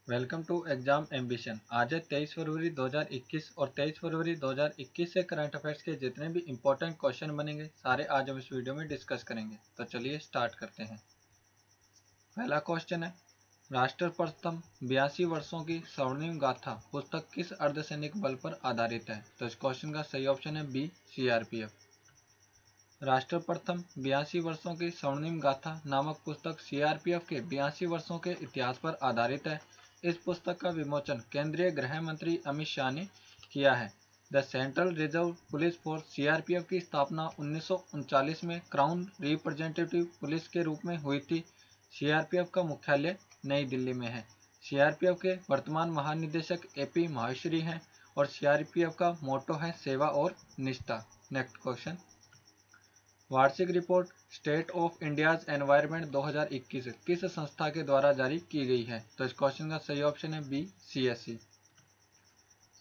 Welcome to exam ambition. आज है 23 फरवरी 2021 और 23 फरवरी 2021 से करंट अफेयर्स के जितने भी इंपॉर्टेंट क्वेश्चन बनेंगे सारे आज हम इस वीडियो में डिस्कस करेंगे। तो चलिए स्टार्ट करते हैं। पहला क्वेश्चन है, राष्ट्र प्रथम 82 वर्षों की स्वर्णिम गाथा पुस्तक किस अर्धसैनिक बल पर आधारित है? तो इस क्वेश्चन का सही ऑप्शन है बी, सीआरपीएफ। राष्ट्र प्रथम 82 वर्षों की स्वर्णिम गाथा नामक पुस्तक सीआरपीएफ के 82 वर्षों के इतिहास पर आधारित है। इस पुस्तक का विमोचन केंद्रीय गृह मंत्री अमित शाह ने किया है। The central reserve police force CRPF की स्थापना 1939 में क्राउन रिप्रेजेंटेटिव पुलिस के रूप में हुई थी। सीआरपीएफ का मुख्यालय नई दिल्ली में है। सीआरपीएफ के वर्तमान महानिदेशक एपी माहेश्वरी हैं और सीआरपीएफ का मोटो है सेवा और निष्ठा। नेक्स्ट क्वेश्चन, वार्षिक report state of India's environment 2021 किस संस्था के द्वारा जारी की गई है? तो इस क्वेश्चन का सही ऑप्शन है B, CSC.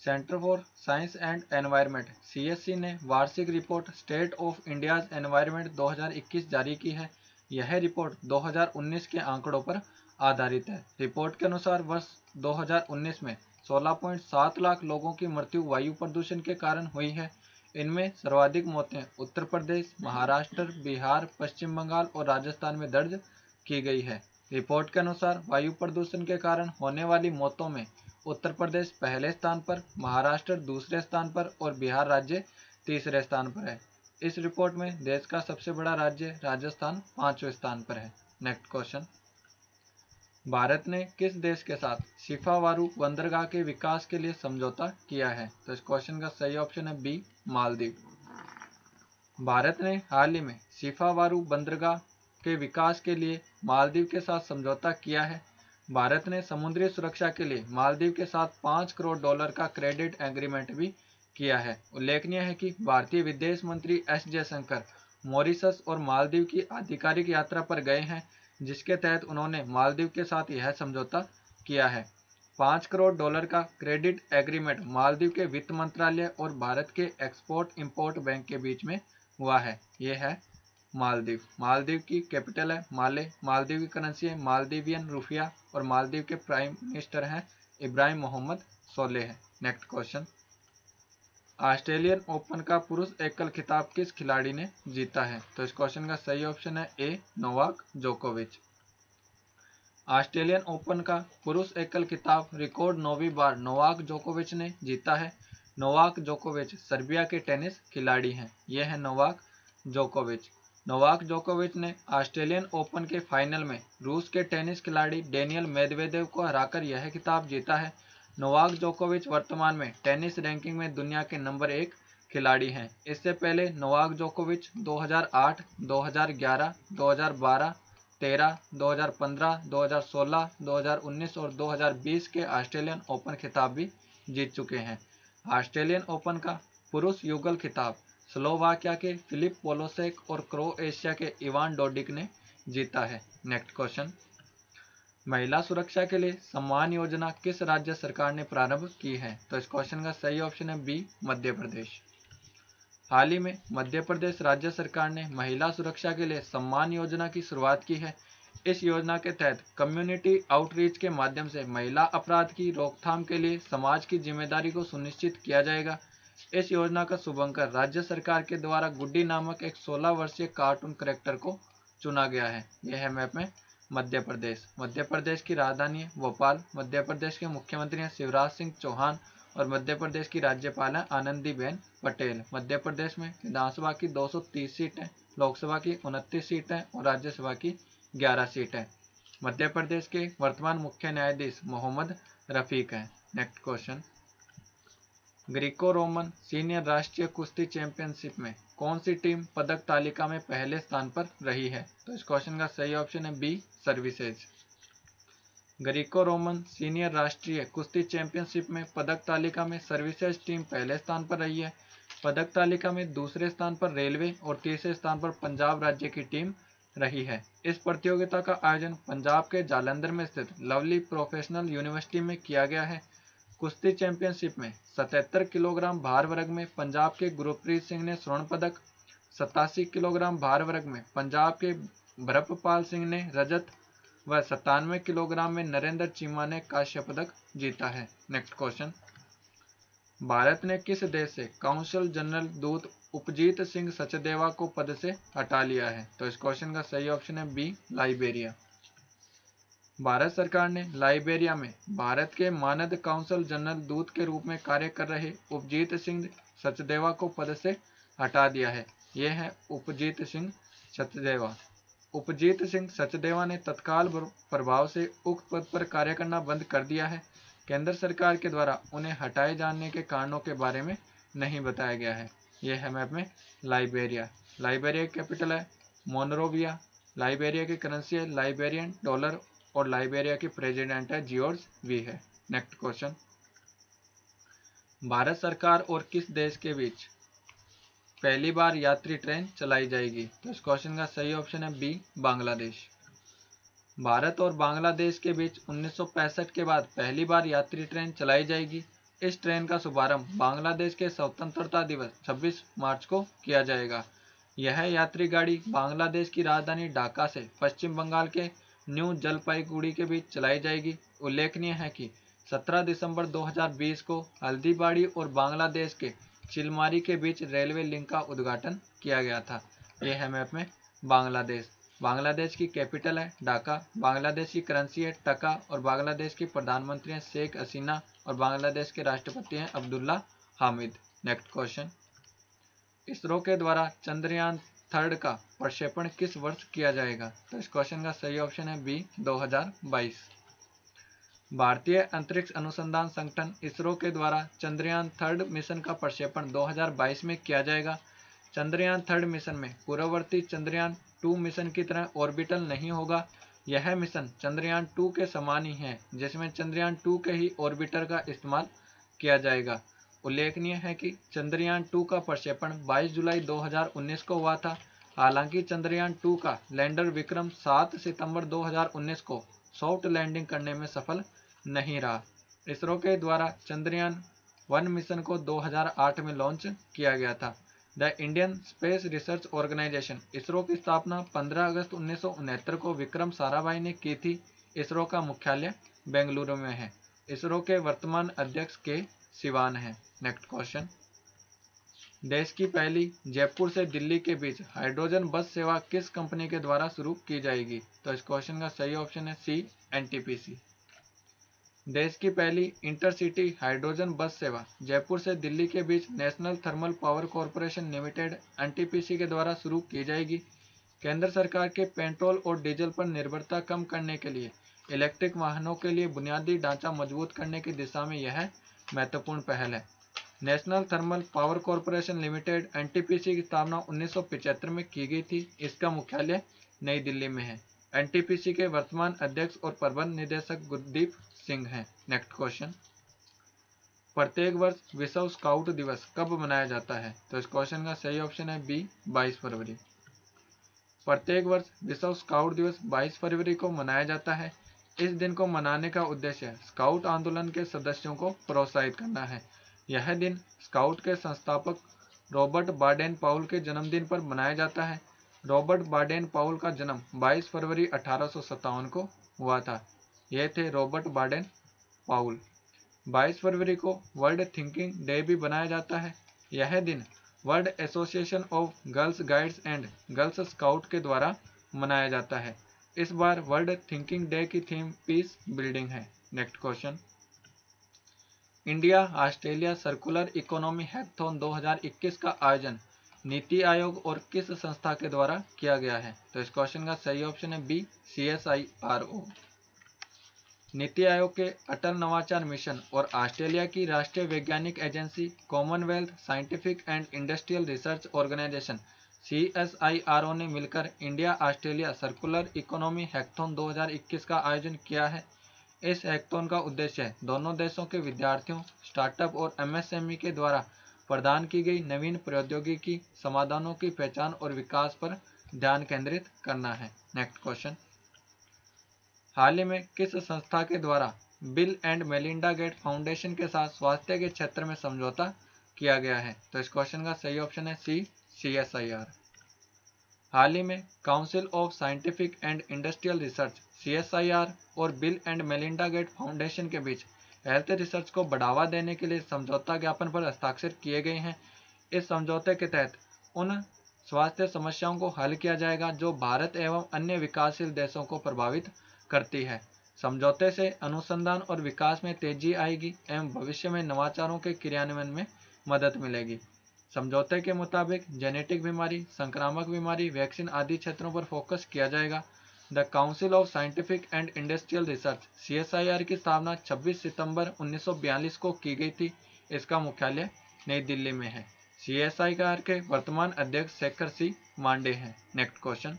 Centre for science and environment CSC ने वार्षिक report state of India's environment 2021 जारी की है। यह रिपोर्ट 2019 के आंकड़ों पर आधारित है। रिपोर्ट के अनुसार वर्ष 2019 में 16.7 लाख लोगों की मृत्यु वायु प्रदूषण के कारण हुई है। इनमें सर्वाधिक मौतें उत्तर प्रदेश, महाराष्ट्र, बिहार, पश्चिम बंगाल और राजस्थान में दर्ज की गई है। रिपोर्ट के अनुसार वायु प्रदूषण के कारण होने वाली मौतों में उत्तर प्रदेश पहले स्थान पर, महाराष्ट्र दूसरे स्थान पर और बिहार राज्य तीसरे स्थान पर है। इस रिपोर्ट में देश का सबसे बड़ा राज्य राजस्थान 5वें स्थान पर है। नेक्स्ट क्वेश्चन, भारत ने किस देश के साथ शिफावारू बंदरगाह के विकास के लिए समझौता किया है? तो इस क्वेश्चन का सही ऑप्शन है बी, मालदीव। भारत ने हाल ही में शिफावारू बंदरगाह के विकास के लिए मालदीव के साथ समझौता किया है। भारत ने समुद्री सुरक्षा के लिए मालदीव के साथ $5 करोड़ का क्रेडिट एग्रीमेंट भी किया है। उल्लेखनीय है कि भारतीय विदेश मंत्री एस जयशंकर मॉरिशस और मालदीव की आधिकारिक यात्रा पर गए हैं, जिसके तहत उन्होंने मालदीव के साथ यह समझौता किया है। $5 करोड़ का क्रेडिट एग्रीमेंट मालदीव के वित्त मंत्रालय और भारत के एक्सपोर्ट इंपोर्ट बैंक के बीच में हुआ है। यह है मालदीव। मालदीव की कैपिटल है माले। मालदीव की करेंसी है मालदीवियन रुपया और मालदीव के प्राइम मिनिस्टर हैं Ibrahim Mohamed Solih. Next question, Australian open का पुरुष एकल खिताब किस खिलाड़ी ने जीता है? तो इस क्वेश्चन का सही ऑप्शन है ए, नोवाक जोकोविच। ऑस्ट्रेलियन ओपन का पुरुष एकल खिताब रिकॉर्ड 9वीं बार नोवाक जोकोविच ने जीता है। नोवाक जोकोविच सर्बिया के टेनिस खिलाड़ी हैं। यह है नोवाक जोकोविच। नोवाक जोकोविच ने ऑस्ट्रेलियन ओपन के फाइनल में रूस के टेनिस खिलाड़ी डेनियल मेदवेदेव को हराकर यह खिताब जीता है। नोवाक जोकोविच वर्तमान में टेनिस रैंकिंग में दुनिया के नंबर 1 खिलाड़ी हैं। इससे पहले नोवाक जोकोविच 2008, 2011, 2012, 13, 2015, 2016, 2019 और 2020 के ऑस्ट्रेलियन ओपन खिताब भी जीत चुके हैं। ऑस्ट्रेलियन ओपन का पुरुष युगल खिताब स्लोवाकिया के फिलिप पोलोसेक और क्रोएशिया के इवान डोडिक ने जीता है। नेक्स्ट क्वेश्चन, महिला सुरक्षा के लिए सम्मान योजना किस राज्य सरकार ने प्रारंभ की है? तो इस क्वेश्चन का सही ऑप्शन है बी, मध्य प्रदेश। हाल ही में मध्य प्रदेश राज्य सरकार ने महिला सुरक्षा के लिए सम्मान योजना की शुरुआत की है। इस योजना के तहत कम्युनिटी आउटरीच के माध्यम से महिला अपराध की रोकथाम के लिए समाज की जिम्मेदारी को सुनिश्चित किया जाएगा। इस योजना का शुभारंभ राज्य सरकार के द्वारा गुड्डी नामक एक 16 वर्षीय कार्टून कैरेक्टर को चुना गया है। यह है मैप में मध्य प्रदेश। मध्य प्रदेश की राजधानी है भोपाल। मध्य प्रदेश के मुख्यमंत्री हैं शिवराज सिंह चौहान और मध्य प्रदेश की राज्यपाल हैं आनंदीबेन पटेल। मध्य प्रदेश में विधानसभा की 230 सीटें, लोकसभा की 29 सीटें और राज्यसभा की 11 सीटें। मध्य प्रदेश के वर्तमान मुख्य न्यायाधीश मोहम्मद रफीक हैं। Next question, Greco Roman senior राष्ट्रीय कुश्ती चैंपियनशिप में कौन सी टीम पदक तालिका में पहले स्थान पर रही है? तो इस क्वेश्चन का सही ऑप्शन है B, services. Greco Roman senior राष्ट्रीय कुश्ती चैंपियनशिप में पदक तालिका में सर्विसेज टीम पहले स्थान पर रही है। पदक तालिका में दूसरे स्थान पर रेलवे और तीसरे स्थान पर पंजाब राज्य की टीम रही है। इस प्रतियोगिता का आयोजन पंजाब के जालंधर में स्थित लवली प्रोफेशनल यूनिवर्सिटी में किया गया है। कुश्ती चैंपियनशिप में 77 किलोग्राम भार वर्ग में पंजाब के गुरप्रीत सिंह ने स्वर्ण पदक, 87 किलोग्राम भार वर्ग में पंजाब के भरतपाल सिंह ने रजत, व 97 किलोग्राम में नरेंद्र चीमा ने कांस्य पदक जीता है। नेक्स्ट क्वेश्चन, भारत ने किस देश से काउंसल जनरल दूत उपजीत सिंह सचदेवा को पद से हटा लिया है? तो इस क्वेश्चन का सही ऑप्शन है बी, लाइबेरिया। भारत सरकार ने लाइबेरिया में भारत के मानद काउंसल जनरल दूत के रूप में कार्य कर रहे उपजीत सिंह सचदेवा को पद से हटा दिया है। यह है उपजीत सिंह सचदेवा। उपजीत सिंह सचदेवा ने तत्काल प्रभाव से उक्त पद पर कार्य करना बंद कर दिया है। केंद्र सरकार के द्वारा उन्हें हटाए जाने के कारणों के बारे में नहीं बताया गया है। यह है मैप में लाइबेरिया। लाइबेरिया की कैपिटल है मोनरोविया। लाइबेरिया की करेंसी है लाइबेरियन डॉलर और लाइबेरिया की प्रेसिडेंट है जॉर्ज वी है। नेक्स्ट क्वेश्चन, भारत सरकार और किस देश के बीच पहली बार यात्री ट्रेन चलाई जाएगी? तो इस क्वेश्चन का सही ऑप्शन है बी, बांग्लादेश। भारत और बांग्लादेश के बीच 1965 के बाद पहली बार यात्री ट्रेन चलाई जाएगी। इस ट्रेन का शुभारंभ बांग्लादेश के स्वतंत्रता दिवस 26 मार्च को किया जाएगा। यह यात्री गाड़ी बांग्लादेश की राजधानी ढाका से पश्चिम बंगाल के न्यू जलपाईगुड़ी के बीच चलाई जाएगी। उल्लेखनीय है कि 17 दिसंबर 2020 को हल्दीबाड़ी और बांग्लादेश के चिलमारी के बीच रेलवे लिंक का उद्घाटन किया गया था। यह है मैप में बांग्लादेश। बांग्लादेश की कैपिटल है ढाका। बांग्लादेश की करेंसी है टका और बांग्लादेश की प्रधानमंत्री हैं शेख हसीना और बांग्लादेश के राष्ट्रपति हैं अब्दुल्ला हामिद। नेक्स्ट क्वेश्चन, इसरो के द्वारा चंद्रयान 3 का प्रक्षेपण किस वर्ष किया जाएगा? तो इस क्वेश्चन का सही ऑप्शन है बी, 2022। भारतीय अंतरिक्ष अनुसंधान संगठन इसरो के द्वारा चंद्रयान 3 मिशन का प्रक्षेपण 2022 में किया जाएगा। चंद्रयान 3 मिशन में पूर्ववर्ती चंद्रयान 2 मिशन की तरह ऑर्बिटल नहीं होगा। यह मिशन चंद्रयान 2 के समान ही है, जिसमें चंद्रयान 2 के ही ऑर्बिटर का इस्तेमाल किया जाएगा। उल्लेखनीय है कि चंद्रयान 2 का प्रक्षेपण 22 जुलाई 2019 को हुआ था। हालांकि चंद्रयान 2 का लैंडर विक्रम 7 सितंबर 2019 को सॉफ्ट लैंडिंग करने में सफल नहीं रहा। इसरो के द्वारा चंद्रयान 1 मिशन को 2008 में लॉन्च किया गया था। The Indian space research organisation ISRO की स्थापना 15 अगस्त 1969 को विक्रम साराभाई ने की थी। इसरो का मुख्यालय बेंगलुरु में है। इसरो के वर्तमान अध्यक्ष के सिवान है। नेक्स्ट क्वेश्चन, देश की पहली जयपुर से दिल्ली के बीच हाइड्रोजन बस सेवा किस कंपनी के द्वारा शुरू की जाएगी? तो इस क्वेश्चन का सही ऑप्शन है सी, एनटीपीसी। देश की पहली इंटरसिटी हाइड्रोजन बस सेवा जयपुर से दिल्ली के बीच national thermal power corporation limited NTPC के द्वारा शुरू की जाएगी। केंद्र सरकार के पेट्रोल और डीजल पर निर्भरता कम करने के लिए इलेक्ट्रिक वाहनों के लिए बुनियादी ढांचा मजबूत करने की दिशा में यह महत्वपूर्ण पहल है। National thermal power corporation limited NTPC की स्थापना 1975 में की गई थी। इसका मुख्यालय नई दिल्ली में है। एनटीपीसी के वर्तमान अध्यक्ष और प्रबंध निदेशक गुरदीप सिंह हैं। नेक्स्ट क्वेश्चन, प्रत्येक वर्ष विश्व स्काउट दिवस कब मनाया जाता है? तो इस क्वेश्चन का सही ऑप्शन है बी, 22 फरवरी। प्रत्येक वर्ष विश्व स्काउट दिवस 22 फरवरी को मनाया जाता है। इस दिन को मनाने का उद्देश्य स्काउट आंदोलन के सदस्यों को प्रोत्साहित करना है। यह दिन स्काउट के संस्थापक रॉबर्ट बाडेन पाउल के जन्मदिन पर मनाया जाता है। रॉबर्ट बाडेन पाउल का जन्म 22 फरवरी 1857 को हुआ था। यह थे रॉबर्ट बाडेन पाउल। 22 फरवरी को वर्ल्ड थिंकिंग डे भी बनाया जाता है। यह दिन world association of girls guides and girls scout के द्वारा मनाया जाता है। इस बार वर्ल्ड थिंकिंग डे की थीम पीस बिल्डिंग है। Next question, India Australia circular economy hackathon 2021 का आयोजन नीति आयोग और किस संस्था के द्वारा किया गया है? तो इस क्वेश्चन का सही ऑप्शन है बी, CSIRO। नीति आयोग के अटल नवाचार मिशन और ऑस्ट्रेलिया की राष्ट्रीय वैज्ञानिक agency Commonwealth scientific and industrial research organisation CSIRO ने मिलकर India Australia circular economy hackathon 2021 का आयोजन किया है। इस हैकाथॉन का उद्देश्य दोनों देशों के विद्यार्थियों, स्टार्टअप और MSME के द्वारा प्रदान की गई नवीन प्रौद्योगिकी समाधानों की पहचान और विकास पर ध्यान केंद्रित करना है। नेक्स्ट क्वेश्चन, हाल ही में किस संस्था के द्वारा Bill and Melinda Gate foundation के साथ स्वास्थ्य के क्षेत्र में समझौता किया गया है? तो इस क्वेश्चन का सही ऑप्शन है सी, CSIR। हाल ही में council of scientific and industrial research CSIR और Bill and Melinda Gate foundation के बीच हेल्थ रिसर्च को बढ़ावा देने के लिए समझौता ज्ञापन पर हस्ताक्षर किए गए हैं। इस समझौते के तहत उन स्वास्थ्य समस्याओं को हल किया जाएगा जो भारत एवं अन्य विकासशील देशों को प्रभावित करती है। समझौते से अनुसंधान और विकास में तेजी आएगी एवं भविष्य में नवाचारों के क्रियान्वयन में मदद मिलेगी। समझौते के मुताबिक जेनेटिक बीमारी, संक्रामक बीमारी, वैक्सीन आदि क्षेत्रों पर फोकस किया जाएगा। The council of scientific and industrial research CSIR की स्थापना 26 सितंबर 1942 को की गई थी। इसका मुख्यालय नई दिल्ली में है। CSIR के वर्तमान अध्यक्ष शेखर सी मांडे हैं। नेक्स्ट क्वेश्चन,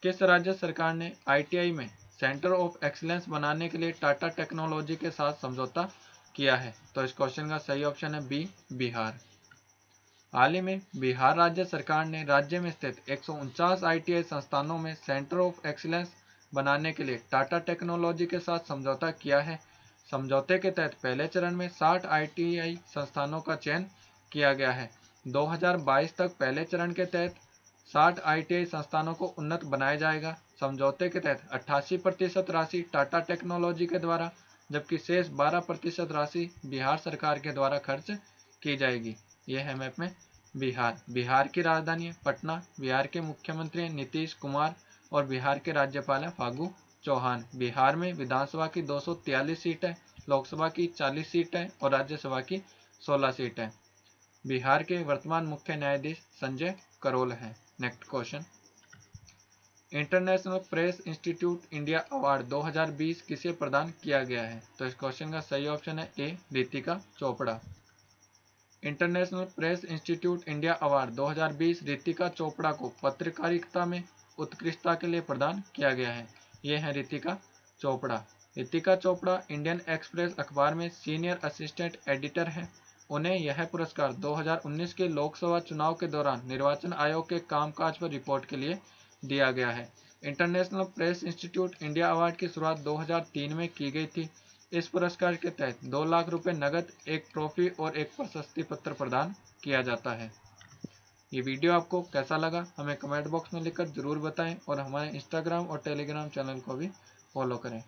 किस राज्य सरकार ने ITI में सेंटर ऑफ एक्सीलेंस बनाने के लिए टाटा टेक्नोलॉजी के साथ समझौता किया है? तो इस क्वेश्चन का सही ऑप्शन है बी, बिहार। हाल ही में बिहार राज्य सरकार ने राज्य में स्थित 149 ITI संस्थानों में सेंटर ऑफ एक्सीलेंस बनाने के लिए टाटा टेक्नोलॉजी के साथ समझौता किया है। समझौते के तहत पहले चरण में 60 ITI संस्थानों का चयन किया गया है। 2022 तक पहले चरण के तहत 60 ITI संस्थानों को उन्नत बनाया जाएगा। समझौते के तहत 88% राशि टाटा टेक्नोलॉजी के द्वारा, जबकि शेष 12% राशि बिहार सरकार के द्वारा खर्च की जाएगी। यह है मैप में बिहार। बिहार की राजधानी है पटना। बिहार के मुख्यमंत्री हैं नीतीश कुमार और बिहार के राज्यपाल हैं फागू चौहान। बिहार में विधानसभा की 243 सीट है, लोकसभा की 40 सीट है और राज्यसभा की 16 सीट है। बिहार के वर्तमान मुख्य न्यायाधीश संजय करोल हैं। Next question, international press institute India award 2020 किसे प्रदान किया गया है? तो इस क्वेश्चन का सही ऑप्शन है A, Ritika Chopra. International press institute India award 2020 Ritika Chopra को पत्रकारिता में उत्कृष्टता के लिए प्रदान किया गया है। ये है रितिका चोपड़ा। रितिका चोपड़ा इंडियन एक्सप्रेस अखबार में सीनियर असिस्टेंट एडिटर हैं। उन्हें यह पुरस्कार 2019 के लोकसभा चुनाव के दौरान निर्वाचन आयोग के कामकाज पर रिपोर्ट के लिए दिया गया है। International press institute India award की शुरुआत 2003 में की गई थी। इस पुरस्कार के तहत 2 लाख रुपए नकद, एक ट्रॉफी और एक प्रशस्ति पत्र प्रदान किया जाता है। ये वीडियो आपको कैसा लगा हमें कमेंट बॉक्स में लिखकर जरूर बताएं और हमारे इंस्टाग्राम और टेलीग्राम चैनल को भी फॉलो करें।